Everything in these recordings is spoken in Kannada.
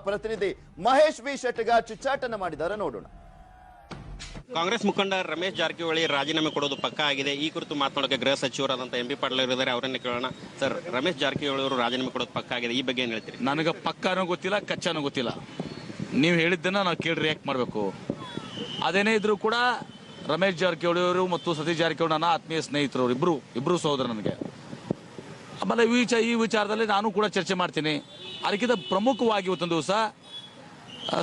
ಪ್ರತಿನಿಧಿ ಮಹೇಶ್ ವಿ ಶೆಟ್ಟಗ ಚಿಚ್ಚಾಟನ ಮಾಡಿದ್ದಾರೆ, ನೋಡೋಣ. ಕಾಂಗ್ರೆಸ್ ಮುಖಂಡ ರಮೇಶ್ ಜಾರಕಿಹೊಳಿ ರಾಜೀನಾಮೆ ಕೊಡೋದು ಪಕ್ಕಾ ಆಗಿದೆ. ಈ ಕುರಿತು ಮಾತನಾಡೋಕೆ ಗೃಹ ಸಚಿವರಾದಂಥ ಎಂ.ಬಿ. ಪಾಟೀಲ್ ಇದ್ದಾರೆ, ಅವರನ್ನೇ ಕೇಳೋಣ. ಸರ್, ರಮೇಶ್ ಜಾರಕಿಹೊಳಿ ಅವರು ರಾಜೀನಾಮೆ ಕೊಡೋದು ಪಕ್ಕಾ ಆಗಿದೆ, ಈ ಬಗ್ಗೆ ಏನು ಹೇಳ್ತೀರಿ? ನನಗೆ ಪಕ್ಕಾನೂ ಗೊತ್ತಿಲ್ಲ, ಕಚ್ಚಾನೂ ಗೊತ್ತಿಲ್ಲ. ನೀವು ಹೇಳಿದ್ದನ್ನು ನಾವು ಕೇಳಿ ರಿಯಾಕ್ಟ್ ಮಾಡಬೇಕು. ಅದೇನೇ ಇದ್ರೂ ಕೂಡ ರಮೇಶ್ ಜಾರಕಿಹೊಳಿ ಅವರು ಮತ್ತು ಸತೀಶ್ ಜಾರಕಿಹೊಳಿ ನನ್ನ ಆತ್ಮೀಯ ಸ್ನೇಹಿತರು, ಇಬ್ಬರು ಸಹೋದರ ನನಗೆ. ಆಮೇಲೆ ಈ ವಿಚಾರದಲ್ಲಿ ನಾನು ಕೂಡ ಚರ್ಚೆ ಮಾಡ್ತೀನಿ. ಅದಕ್ಕಿಂತ ಪ್ರಮುಖವಾಗಿ ಇವತ್ತೊಂದು ದಿವಸ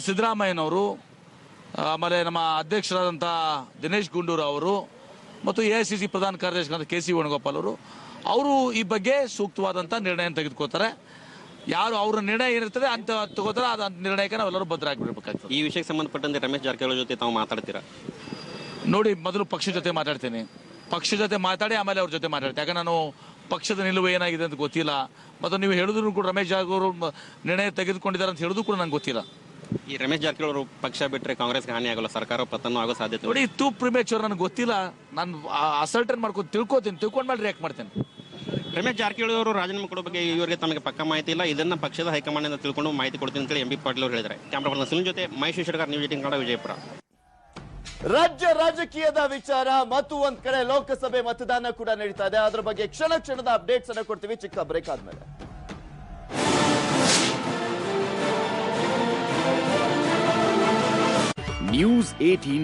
ಸಿದ್ದರಾಮಯ್ಯನವರು, ಆಮೇಲೆ ನಮ್ಮ ಅಧ್ಯಕ್ಷರಾದಂಥ ದಿನೇಶ್ ಗುಂಡೂರಾವ್ ಅವರು ಮತ್ತು AICC ಪ್ರಧಾನ ಕಾರ್ಯದರ್ಶಿ KC ವೇಣುಗೋಪಾಲ್ ಅವರು ಈ ಬಗ್ಗೆ ಸೂಕ್ತವಾದಂಥ ನಿರ್ಣಯ ತೆಗೆದುಕೋತಾರೆ. ಯಾರು ಅವರ ನಿರ್ಣಯ ಏನಿರ್ತದೆ ಅಂತ ತಗೋತಾರೆ, ಅದು ನಿರ್ಣಯಕ್ಕೆ ನಾವೆಲ್ಲರೂ ಬದ್ಧರಾಗಿರ್ಬೇಕಾಗ್ತದೆ. ಈ ವಿಷಯಕ್ಕೆ ಸಂಬಂಧಪಟ್ಟಂತೆ ರಮೇಶ್ ಜಾರಕಿಹೊಳಿ ಜೊತೆ ತಾವು ಮಾತಾಡ್ತೀರಾ? ನೋಡಿ, ಮೊದಲು ಪಕ್ಷದ ಜೊತೆ ಮಾತಾಡ್ತೀನಿ. ಪಕ್ಷದ ಜೊತೆ ಮಾತಾಡಿ ಆಮೇಲೆ ಅವ್ರ ಜೊತೆ ಮಾತಾಡ್ತೀನಿ. ಯಾಕಂದ್ರೆ ನಾನು ಪಕ್ಷದ ನಿಲುವು ಏನಾಗಿದೆ ಅಂತ ಗೊತ್ತಿಲ್ಲ. ಮತ್ತು ನೀವು ಹೇಳಿದ್ರು ಕೂಡ ರಮೇಶ್ ಜಾರಕಿಹೊಳಿ ನಿರ್ಣಯ ತೆಗೆದುಕೊಂಡಿದ್ದಾರೆ ಅಂತ ಹೇಳಿದ್ರು ಕೂಡ ನಂಗೆ ಗೊತ್ತಿಲ್ಲ. ಈ ರಮೇಶ್ ಜಾರಕಿಹೊಳಿ ಅವರು ಪಕ್ಷ ಬಿಟ್ಟರೆ ಕಾಂಗ್ರೆಸ್ಗೆ ಹಾನಿ ಆಗೋಲ್ಲ, ಸರ್ಕಾರ ಪತನ ಆಗೋ ಸಾಧ್ಯತೆ? ನೋಡಿ, ಟೂ ಪ್ರಿಮೇಚೂರ್, ನನಗೆ ಗೊತ್ತಿಲ್ಲ. ನಾನು ಅಸಲ್ಟನ್ ತಿಳ್ಕೊಂಡು ಮಾಡಿ ರಿಯಾಕ್ಟ್ ಮಾಡ್ತೇನೆ. ರಮೇಶ್ ಜಾರಕಿಹೊಳಿ ಅವರು ರಾಜೀನಾಮೆ ಕೊಡೋ ಬಗ್ಗೆ ಇವರಿಗೆ ತಮಗೆ ಪಕ್ಕ ಮಾಹಿತಿ ಇಲ್ಲ, ಇದನ್ನ ಪಕ್ಷದ ಹೈಕಮಾಂಡ್ ತಿಳ್ಕೊಂಡು ಮಾಹಿತಿ ಕೊಡ್ತೀನಿ ಅಂತೇಳಿ ಎಂ.ಬಿ. ಪಾಟೀಲ್ ಅವರು ಹೇಳಿದ್ದಾರೆ. ಕ್ಯಾಮ್ರಾ ಪರ್ಸನ್ ಸುನಿಲ್ ಜೊತೆ ಮಹೇಶ್ ಶೆಟ್ಟರ್, ನ್ಯೂಸ್ 18 ಕನ್ನಡ, ವಿಜಯಪುರ. ರಾಜ್ಯ ರಾಜಕೀಯದ ವಿಚಾರ ಮತ್ತು ಒಂದ್ ಕಡೆ ಲೋಕಸಭೆ ಮತದಾನ ಕೂಡ ನಡೀತಾ ಇದೆ. ಅದರ ಬಗ್ಗೆ ಕ್ಷಣದ ಅಪ್ಡೇಟ್ಸ್ ಅನ್ನ ಕೊಡ್ತೀವಿ ಚಿಕ್ಕ ಬ್ರೇಕ್ ಆದ್ಮೇಲೆ. ನ್ಯೂಸ್ 18